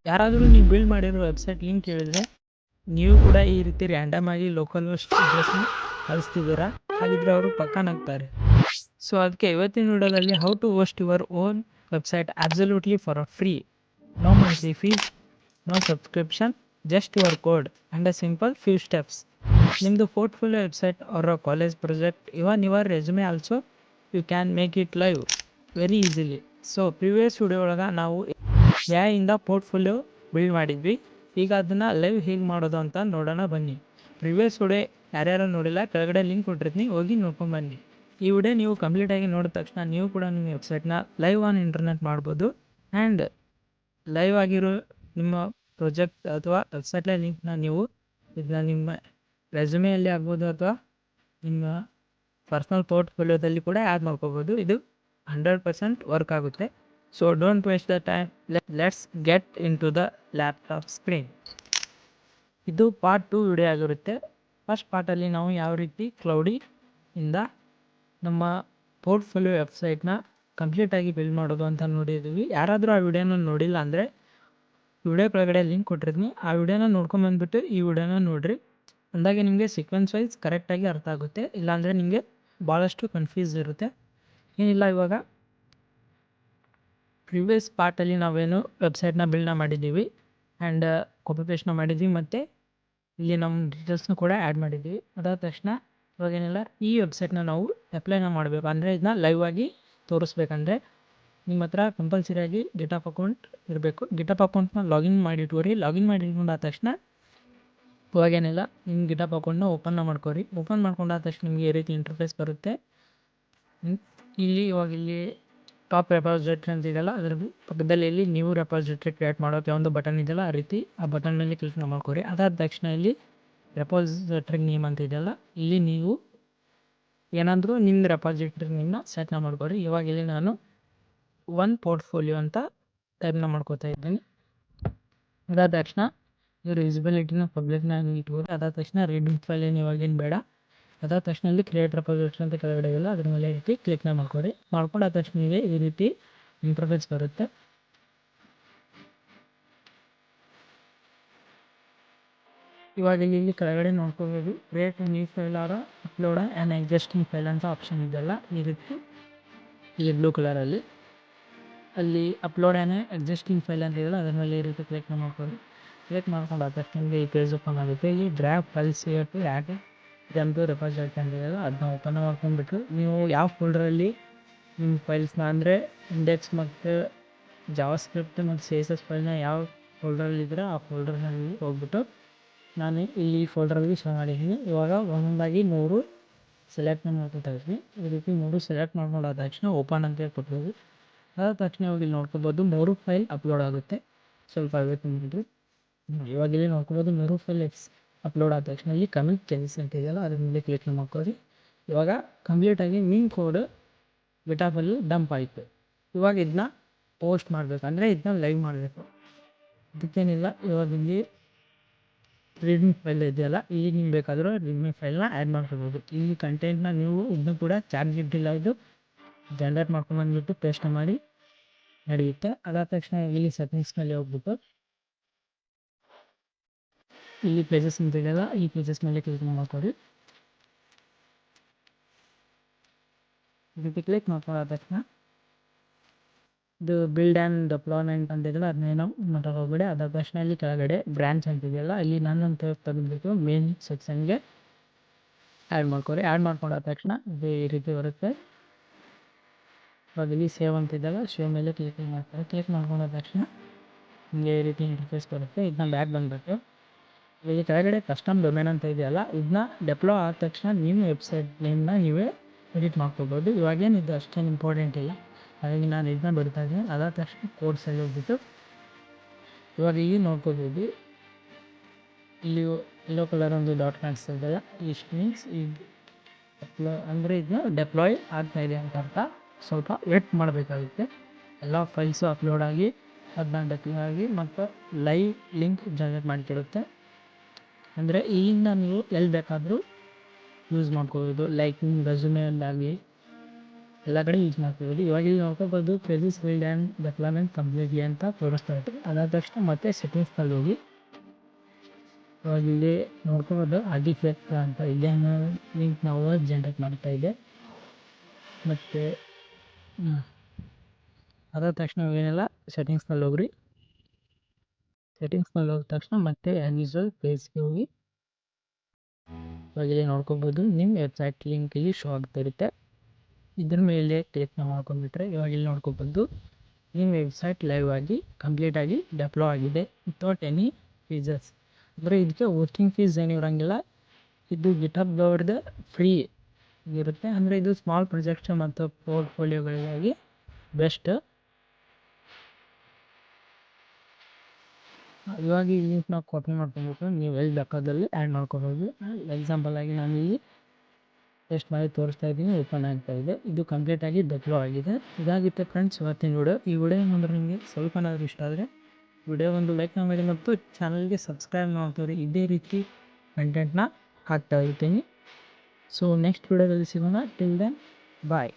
ಯಾರಾದರೂ ನೀವು ಬಿಲ್ಡ್ ಮಾಡಿರೋ ವೆಬ್ಸೈಟ್ ಲಿಂಕ್ ಕೇಳಿದ್ರೆ ನೀವು ಕೂಡ ಈ ರೀತಿ ರ್ಯಾಂಡಮ್ ಆಗಿ ಲೋಕಲ್ ಹೋಸ್ಟ್ ಅಡ್ರೆಸ್ನ ಕಳಿಸ್ತಿದ್ದೀರಾ, ಹಾಗಿದ್ರೆ ಅವರು ಪಕ್ಕ ನಗ್ತಾರೆ. ಸೊ ಅದಕ್ಕೆ ಇವತ್ತಿನ ವಿಡಿಯೋದಲ್ಲಿ how to host your own website absolutely for a free, no monthly fees, no subscription, just your code and a simple few steps. ನಿಮ್ಮದು portfolio website or a college project, even your resume also you can make it live very easily. So previous video ಒಳಗೆ ನಾವು ಇಂದ portfolio build ಮಾಡಿದ್ವಿ. ಈಗ ಅದನ್ನು live ಹೇಗೆ ಮಾಡೋದು ಅಂತ ನೋಡೋಣ ಬನ್ನಿ. ಪ್ರಿವಿಯಸ್ ವಿಡಿಯೋ ಯಾರ್ಯಾರು ನೋಡಿಲ್ಲ ಕೆಳಗಡೆ ಲಿಂಕ್ ಕೊಟ್ಟಿರ್ತೀನಿ, ಹೋಗಿ ನೋಡ್ಕೊಂಬನ್ನಿ. ಈ ವಿಡಿಯೋ ನೀವು ಕಂಪ್ಲೀಟಾಗಿ ನೋಡಿದ ತಕ್ಷಣ ನೀವು ಕೂಡ ನಿಮ್ಮ ವೆಬ್ಸೈಟ್ನ ಲೈವ್ ಆನ್ ಇಂಟರ್ನೆಟ್ ಮಾಡ್ಬೋದು. ಆ್ಯಂಡ್ ಲೈವ್ ಆಗಿರೋ ನಿಮ್ಮ ಪ್ರಾಜೆಕ್ಟ್ ಅಥವಾ ವೆಬ್ಸೈಟ್ನ ಲಿಂಕ್ನ ನೀವು ಇದನ್ನ ನಿಮ್ಮ ರೆಸ್ಯೂಮೆಯಲ್ಲಿ ಆಗ್ಬೋದು ಅಥವಾ ನಿಮ್ಮ ಪರ್ಸ್ನಲ್ ಪೋರ್ಟ್ಫೋಲಿಯೋದಲ್ಲಿ ಕೂಡ ಆ್ಯಡ್ ಮಾಡ್ಕೋಬೋದು. ಇದು 100% ವರ್ಕ್ ಆಗುತ್ತೆ. So don't waste the time, let's get in to the laptop screen. ಇದು ಪಾರ್ಟ್ 2 ವಿಡಿಯೋ ಆಗಿರುತ್ತೆ. ಫಸ್ಟ್ ಪಾರ್ಟಲ್ಲಿ ನಾವು ಯಾವ ರೀತಿ ಕ್ಲೌಡಿಂದ ನಮ್ಮ ಪೋರ್ಟ್ಫೋಲಿಯೋ ವೆಬ್ಸೈಟ್ನ ಕಂಪ್ಲೀಟಾಗಿ ಬಿಲ್ಡ್ ಮಾಡೋದು ಅಂತ ನೋಡಿದ್ದೀವಿ. ಯಾರಾದರೂ ಆ ವಿಡಿಯೋನ ನೋಡಿಲ್ಲ ಅಂದರೆ ವಿಡಿಯೋ ಕೆಳಗಡೆ ಲಿಂಕ್ ಕೊಟ್ಟಿರ್ತೀನಿ, ಆ ವಿಡಿಯೋನ ನೋಡ್ಕೊಂಬಂದ್ಬಿಟ್ಟು ಈ ವಿಡಿಯೋನ ನೋಡಿರಿ. ಅಂದಾಗೆ ನಿಮಗೆ ಸೀಕ್ವೆನ್ಸ್ ವೈಸ್ ಕರೆಕ್ಟಾಗಿ ಅರ್ಥ ಆಗುತ್ತೆ. ಇಲ್ಲಾಂದರೆ ನಿಮಗೆ ಭಾಳಷ್ಟು ಕನ್ಫ್ಯೂಸ್ ಇರುತ್ತೆ. ಏನಿಲ್ಲ, ಇವಾಗ ಪ್ರಿವಿಯಸ್ ಪಾರ್ಟಲ್ಲಿ ನಾವೇನು ವೆಬ್ಸೈಟ್ನ ಬಿಲ್ಡ್ನ ಮಾಡಿದ್ದೀವಿ ಆ್ಯಂಡ್ ಕಾಪಿ ಪೇಸ್ಟ್ನ ಮಾಡಿದ್ವಿ ಮತ್ತು ಇಲ್ಲಿ ನಮ್ಮ ಡೀಟೇಲ್ಸ್ನ ಕೂಡ ಆ್ಯಡ್ ಮಾಡಿದ್ದೀವಿ. ಅದಾದ ತಕ್ಷಣ ಇವಾಗೇನಿಲ್ಲ, ಈ ವೆಬ್ಸೈಟ್ನ ನಾವು ಅಪ್ಲೈನ ಮಾಡಬೇಕು. ಅಂದರೆ ಇದನ್ನ ಲೈವ್ ಆಗಿ ತೋರಿಸ್ಬೇಕಂದ್ರೆ ನಿಮ್ಮ ಹತ್ರ ಕಂಪಲ್ಸರಿಯಾಗಿ ಗಿಟಪ್ ಅಕೌಂಟ್ ಇರಬೇಕು. ಗಿಟಪ್ ಅಕೌಂಟ್ನ ಲಾಗಿನ್ ಮಾಡಿ ಇಟ್ಕೋರಿ. ಲಾಗಿನ್ ಮಾಡಿ ಇಟ್ಕೊಂಡಾದ ತಕ್ಷಣ ಇವಾಗೇನಿಲ್ಲ, ನಿಮ್ಮ ಗಿಟಪ್ ಅಕೌಂಟ್ನ ಓಪನ್ನ ಮಾಡ್ಕೋರಿ. ಓಪನ್ ಮಾಡ್ಕೊಂಡಾದ ತಕ್ಷಣ ನಿಮಗೆ ಈ ರೀತಿ ಇಂಟರ್ಫೇಸ್ ಬರುತ್ತೆ. ಇಲ್ಲಿ ಟಾಪ್ ರೆಪಾಸಿಟರಿ ಅಂತ ಇದೆಯಲ್ಲ, ಅದ್ರ ಪಕ್ಕದಲ್ಲಿ ಇಲ್ಲಿ ನ್ಯೂ ರೆಪಾಸಿಟರಿ ಕ್ರಿಯೇಟ್ ಮಾಡೋಕ್ಕೆ ಒಂದು ಬಟನ್ ಇದೆಯಲ್ಲ, ಆ ರೀತಿ ಆ ಬಟನ್ ಮೇಲೆ ಕ್ಲಿಕ್ ಮಾಡ್ಕೋರಿ. ಅದಾದ ತಕ್ಷಣ ಇಲ್ಲಿ ರೆಪಾಸಿಟರಿ ನೇಮ್ ಅಂತ ಇದೆಯಲ್ಲ, ಇಲ್ಲಿ ನೀವು ಏನಾದರೂ ನಿಮ್ಮ ರೆಪಾಸಿಟರಿ ನೇಮ್ನ ಸೆಟ್ನ ಮಾಡ್ಕೋರಿ. ಇವಾಗ ಇಲ್ಲಿ ನಾನು ಒನ್ ಪೋರ್ಟ್ಫೋಲಿಯೋ ಅಂತ ಟೈಪ್ನ ಮಾಡ್ಕೋತಾ ಇದ್ದೀನಿ. ಅದಾದ ತಕ್ಷಣ ಇವ್ರ ವಿಸಿಬಿಲಿಟಿನ ಪಬ್ಲಿಕ್ನ ಇಟ್ಕೋರಿ. ಅದಾದ ತಕ್ಷಣ ರೀಡಿಂಗ್ ಫೈಲ್ ಏನು ಇವಾಗೇನು ಬೇಡ. ಅದಾದ ತಕ್ಷಣ ಇಲ್ಲಿ ಕ್ರಿಯೇಟ್ ರೆಪಾಸಿಟರಿ ಅಂತ ಕೆಳಗಡೆ ಇಲ್ಲ, ಅದ್ರ ಮೇಲೆ ಈ ರೀತಿ ಕ್ಲಿಕ್ನ ಮಾಡ್ಕೊಡಿ. ಮಾಡ್ಕೊಂಡಾದ ತಕ್ಷಣ ಈ ರೀತಿ ಇಂಟರ್ಫೇಸ್ ಬರುತ್ತೆ. ಇವಾಗ ಇಲ್ಲಿ ಕೆಳಗಡೆ ನೋಡ್ಕೋಬೋದು, create new file or upload an existing file ಅಂತ ಆಪ್ಷನ್ ಇದೆಯಲ್ಲ, ಈ ರೀತಿ ಇಲ್ಲಿ ಬ್ಲೂ ಕಲರಲ್ಲಿ ಅಲ್ಲಿ ಅಪ್ಲೋಡ್ ಆ್ಯನ್ ಎಕ್ಸಿಸ್ಟಿಂಗ್ ಫೈಲ್ ಅಂತ ಇದೆಯಲ್ಲ, ಅದ್ರ ಮೇಲೆ ಈ ರೀತಿ ಕ್ಲಿಕ್ನ ಮಾಡ್ಕೊಳ್ಳಿ. ಕ್ಲಿಕ್ ಮಾಡ್ಕೊಂಡಾದ ತಕ್ಷಣ ನಿಮಗೆ ಈ ಪೇಜ್ ಓಪನ್ ಆಗುತ್ತೆ. ಇಲ್ಲಿ drag files to add jump repository ಅಂತ ಇದೆಯಲ್ಲ, ಅದನ್ನ ಓಪನ್ ಮಾಡ್ಕೊಂಡ್ಬಿಟ್ಟು ನೀವು ಯಾವ ಫೋಲ್ಡರಲ್ಲಿ ನಿಮ್ಮ ಫೈಲ್ಸ್ನ ಅಂದರೆ ಇಂಡೆಕ್ಸ್ ಮತ್ತು ಜಾವಾ ಸ್ಕ್ರಿಪ್ಟ್ ಮತ್ತು CSS ಫೈಲ್ನ ಯಾವ ಫೋಲ್ಡರಲ್ಲಿದ್ದರೆ ಆ ಫೋಲ್ಡರ್ನಲ್ಲಿ ಹೋಗ್ಬಿಟ್ಟು ನಾನು ಇಲ್ಲಿ ಫೋಲ್ಡರಲ್ಲಿ ಶೋ ಮಾಡಿದ್ದೀನಿ. ಇವಾಗ ಒಂದೊಂದಾಗಿ 3 ಸೆಲೆಕ್ಟ್ ಮಾಡ್ಕೊತಾ ಇದ್ದೀನಿ. ಈ ರೀತಿ 3 ಸೆಲೆಕ್ಟ್ ಮಾಡ್ಕೊಂಡಾದ ತಕ್ಷಣ ಓಪನ್ ಅಂತ ಕೊಡ್ಬೋದು. ಅದಾದ ತಕ್ಷಣ ಇವಾಗ ಇಲ್ಲಿ ನೋಡ್ಕೊಬೋದು 3 ಫೈಲ್ ಅಪ್ಲೋಡ್ ಆಗುತ್ತೆ. ಸ್ವಲ್ಪ ವೇಟ್ ಮಾಡಿಬಿಟ್ರಿ. ಇವಾಗ ಇಲ್ಲಿ ನೋಡ್ಕೊಬೋದು 3 ಫೈಲ್ ಅಪ್ಲೋಡ್ ಆದ ತಕ್ಷಣ ಇಲ್ಲಿ ಕಮಿಟ್ ಚೇಂಜಸ್ ಅಂತ ಇದೆಯಲ್ಲ, ಅದ್ರ ಮೇಲೆ ಕ್ಲಿಕ್ ಮಾಡ್ಕೊಳ್ಳಿ. ಇವಾಗ ಕಂಪ್ಲೀಟಾಗಿ ನಿಮ್ಮ ಕೋಡ್ ಗಿಟಾಬಲ್ಲಿ ಡಂಪ್ ಆಯಿತು. ಇವಾಗ ಇದನ್ನ ಪೋಸ್ಟ್ ಮಾಡಬೇಕು, ಅಂದರೆ ಇದನ್ನ ಲೈವ್ ಮಾಡಬೇಕು. ಅದಕ್ಕೇನಿಲ್ಲ, ಇವಾಗ ಇಲ್ಲಿ ರೀಡಿಂಗ್ ಫೈಲ್ ಇದೆಯಲ್ಲ, ಈಗ ನಿಮ್ಗೆ ಬೇಕಾದರೂ ರೀಡಿಂಗ್ ಫೈಲ್ನ ಆ್ಯಡ್ ಮಾಡ್ಕೊಬೋದು. ಈ ಕಂಟೆಂಟ್ನ ನೀವು ಇದನ್ನು ಕೂಡ ಚಾರ್ಟ್ ಇದು ಜನರೇಟ್ ಮಾಡ್ಕೊಂಬಂದ್ಬಿಟ್ಟು ಪೇಸ್ಟ್ ಮಾಡಿ ನಡೆಯುತ್ತೆ. ಅದಾದ ತಕ್ಷಣ ಇಲ್ಲಿ ಸೆಟ್ಟಿಂಗ್ಸ್ ಮೇಲೆ ಹೋಗ್ಬಿಟ್ಟು ಇಲ್ಲಿ ಪೇಜಸ್ ಅಂತ ಇದೆಯಲ್ಲ, ಈ ಪೇಜಸ್ ಮೇಲೆ ಕ್ಲಿಕ್ ಮಾಡ್ಕೊಳ್ಳಿ. ಇದಕ್ಕೆ ಕ್ಲಿಕ್ ಮಾಡ್ಕೊಳ್ಳೋ ತಕ್ಷಣ ಇದು ಬಿಲ್ಡ್ ಆ್ಯಂಡ್ ಡೆಪ್ಲಾಯ್ಮೆಂಟ್ ಅಂತ ಇದೆಯಲ್ಲ, ಅದನ್ನೇನೋ ಮಾಡೋಕೆ ಹೋಗ್ಬೇಡಿ. ಅದಾದ ತಕ್ಷಣ ಇಲ್ಲಿ ಕೆಳಗಡೆ ಬ್ರ್ಯಾಂಚ್ ಅಂತಿದೆಯಲ್ಲ, ಇಲ್ಲಿ ನನ್ನಂತ ತೆಗೆದುಬಿಟ್ಟು ಮೇನ್ ಸೆಕ್ಷನ್ಗೆ ಆ್ಯಡ್ ಮಾಡ್ಕೊರಿ. ಆ್ಯಡ್ ಮಾಡ್ಕೊಂಡಾದ ತಕ್ಷಣ ಇದು ಈ ರೀತಿ ಬರುತ್ತೆ. ಇವಾಗ ಇಲ್ಲಿ ಸೇವ್ ಅಂತಿದ್ದಾಗ ಸೇವ್ ಮೇಲೆ ಕ್ಲಿಕ್ ಮಾಡ್ತಾರೆ. ಕ್ಲಿಕ್ ಮಾಡ್ಕೊಂಡಾದ ತಕ್ಷಣ ನಿಮಗೆ ಈ ರೀತಿ ಇಂಟರ್ಫೇಸ್ ಬರುತ್ತೆ. ಇದನ್ನ ಬ್ಯಾಕ್ ಬಂದುಬಿಟ್ಟು ಇಲ್ಲಿ ಕೆಳಗಡೆ ಕಸ್ಟಮ್ ಡೊಮೇನ್ ಅಂತ ಇದೆಯಲ್ಲ, ಇದನ್ನ ಡೆಪ್ಲಾಯ್ ಆದ ತಕ್ಷಣ ನಿಮ್ಮ ವೆಬ್ಸೈಟ್ ನೇಮ್ನ ನೀವೇ ಎಡಿಟ್ ಮಾಡ್ಕೋಬೋದು. ಇವಾಗೇನು ಇದು ಅಷ್ಟೇನು ಇಂಪಾರ್ಟೆಂಟ್ ಇಲ್ಲ, ಹಾಗಾಗಿ ನಾನು ಇದನ್ನ ಬಿಡ್ತಾ ಇದ್ದೀನಿ. ಅದಾದ ತಕ್ಷಣ ಕೋಡ್ಸಲ್ಲಿ ಹೋಗ್ಬಿಟ್ಟು ಇವಾಗ ಈಗ ನೋಡ್ಕೋಬೋದು, ಇಲ್ಲಿ ಯೆಲ್ಲೋ ಕಲರ್ ಒಂದು ಡಾಟ್ ಕಾಣಿಸ್ತಾ ಇದೆಯಲ್ಲ, ಇಷ್ಟು ಮೀನ್ಸ್ ಈಗ ಅಂದರೆ ಇದನ್ನ ಡೆಪ್ಲಾಯ್ ಆಗ್ತಾಯಿದೆ ಅಂತ ಅರ್ಥ. ಸ್ವಲ್ಪ ವೇಟ್ ಮಾಡಬೇಕಾಗುತ್ತೆ. ಎಲ್ಲ ಫೈಲ್ಸು ಅಪ್ಲೋಡ್ ಆಗಿ ಅದನ್ನ ಡೆಪ್ಲಾಯ್ ಆಗಿ ಮತ್ತು ಲೈವ್ ಲಿಂಕ್ ಜನರೇಟ್ ಮಾಡಿಕೊಡುತ್ತೆ. ಅಂದರೆ ಇಲ್ಲಿಂದ ನೀವು ಎಲ್ಲಿ ಬೇಕಾದರೂ ಯೂಸ್ ಮಾಡ್ಕೋಬೋದು. ಲೈಕ್ ನಿಮ್ಮ ರೆಸ್ಯೂಮೆಯಲ್ಲಾಗಲಿ ಎಲ್ಲ ಕಡೆ ಯೂಸ್ ಮಾಡ್ತಿದ್ದೀವಿ. ಇವಾಗ ಇಲ್ಲಿ ನೋಡ್ಕೋಬೋದು pages build and development completely ಅಂತ ತೋರಿಸ್ತಾ ಇತ್ತು. ಅದಾದ ತಕ್ಷಣ ಮತ್ತೆ ಸೆಟ್ಟಿಂಗ್ಸ್ನಲ್ಲಿ ಹೋಗಿ ಇವಾಗ ಇಲ್ಲಿ ನೋಡ್ಕೋಬೋದು ಆರ್ಟಿಫ್ಯಾಕ್ಟ್ ಅಂತ ಇದೆ ಲಿಂಕ್ ನಾವು ಜನ್ರೇಟ್ ಮಾಡ್ತಾ ಇದೆ. ಮತ್ತು ಅದಾದ ತಕ್ಷಣ ಏನೆಲ್ಲ ಸೆಟ್ಟಿಂಗ್ಸ್ನಲ್ಲಿ ಹೋಗ್ರಿ. ಸೆಟ್ಟಿಂಗ್ಸ್ನಲ್ಲಿ ಹೋದ ತಕ್ಷಣ ಮತ್ತೆ ಆ್ಯಸ್ ಯೂಸ್ವಲ್ ಪೇಜ್ಗೆ ಹೋಗಿ ಇವಾಗ ಇಲ್ಲಿ ನೋಡ್ಕೋಬೋದು ನಿಮ್ಮ ವೆಬ್ಸೈಟ್ ಲಿಂಕ್ ಇಲ್ಲಿ ಶೋ ಆಗ್ತಾ ಇರುತ್ತೆ. ಇದ್ರ ಮೇಲೆ ಕ್ಲಿಕ್ ಮಾಡ್ಕೊಂಡ್ಬಿಟ್ರೆ ಇವಾಗ ಇಲ್ಲಿ ನೋಡ್ಕೋಬೋದು ನಿಮ್ಮ ವೆಬ್ಸೈಟ್ ಲೈವ್ ಆಗಿ ಕಂಪ್ಲೀಟಾಗಿ ಡೆಪ್ಲೋ ಆಗಿದೆ ವಿತೌಟ್ ಎನಿ ಫೀಸಸ್. ಅಂದರೆ ಇದಕ್ಕೆ ಹೋಸ್ಟಿಂಗ್ ಫೀಸ್ ಏನು ಇರೋಂಗಿಲ್ಲ. ಇದು ಗಿಟ್ಹಬ್ದವ್ರದ್ದು ಫ್ರೀ ಇರುತ್ತೆ. ಅಂದರೆ ಇದು ಸ್ಮಾಲ್ ಪ್ರಾಜೆಕ್ಟ್ಸ್ ಮತ್ತು ಪೋರ್ಟ್ಫೋಲಿಯೋಗಳಿಗಾಗಿ ಬೆಸ್ಟ್. ಇವಾಗ ಈ ಲಿಂಕ್ ನಾವು ಕಾಪಿ ಮಾಡ್ಕೊಂಡ್ಬಿಟ್ಟು ನೀವು ಎಲ್ಲಿ ಬೇಕಾದಲ್ಲಿ ಆ್ಯಡ್ ಮಾಡ್ಕೊಬೋದು. ಎಕ್ಸಾಂಪಲ್ ಆಗಿ ನಾನು ಇಲ್ಲಿ ಟೆಸ್ಟ್ ಮಾಡಿ ತೋರಿಸ್ತಾ ಇದ್ದೀನಿ, ಓಪನ್ ಆಗ್ತಾ ಇದೆ. ಇದು ಕಂಪ್ಲೀಟಾಗಿ ಡೆಪ್ಲೋ ಆಗಿದೆ. ಇದಾಗಿತ್ತು ಫ್ರೆಂಡ್ಸ್ ಇವತ್ತಿನ ವಿಡಿಯೋ. ಈ ವಿಡಿಯೋ ಏನಾದರೂ ನಿಮಗೆ ಸ್ವಲ್ಪನಾದರೂ ಇಷ್ಟ ಆದರೆ ವಿಡಿಯೋ ಒಂದು ಲೈಕ್ ಮಾಡಿ ಮತ್ತು ಚಾನಲ್ಗೆ ಸಬ್ಸ್ಕ್ರೈಬ್ ಮಾಡ್ತೀವಿ. ಇದೇ ರೀತಿ ಕಂಟೆಂಟ್ನ ಹಾಕ್ತಾ ಇರ್ತೀನಿ. ಸೊ ನೆಕ್ಸ್ಟ್ ವಿಡಿಯೋದಲ್ಲಿ ಸಿಗೋಣ. ಟಿಲ್ ದೆನ್ ಬಾಯ್.